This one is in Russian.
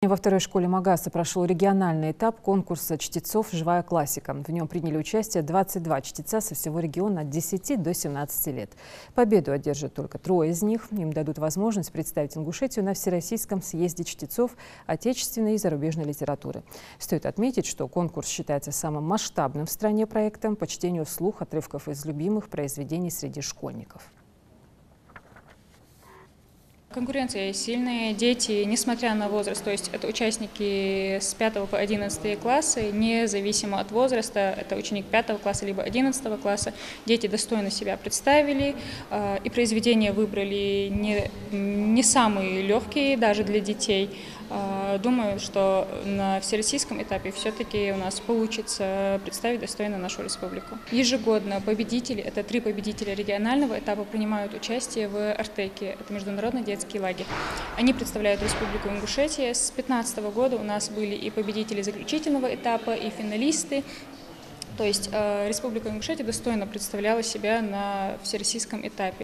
Во второй школе Магаса прошел региональный этап конкурса чтецов «Живая классика». В нем приняли участие 22 чтеца со всего региона от 10 до 17 лет. Победу одержат только 3 из них. Им дадут возможность представить Ингушетию на Всероссийском съезде чтецов отечественной и зарубежной литературы. Стоит отметить, что конкурс считается самым масштабным в стране проектом по чтению вслух отрывков из любимых произведений среди школьников. Конкуренция сильная, дети, несмотря на возраст, то есть это участники с 5 по 11 классы, независимо от возраста, это ученик 5 класса либо 11 класса, дети достойно себя представили, и произведения выбрали не самые легкие даже для детей. Думаю, что на всероссийском этапе все-таки у нас получится представить достойно нашу республику. Ежегодно победители, это 3 победителя регионального этапа, принимают участие в Артеке, это международный детский лагерь. Они представляют Республику Ингушетия. С 2015 года у нас были и победители заключительного этапа, и финалисты. То есть Республика Ингушетия достойно представляла себя на всероссийском этапе.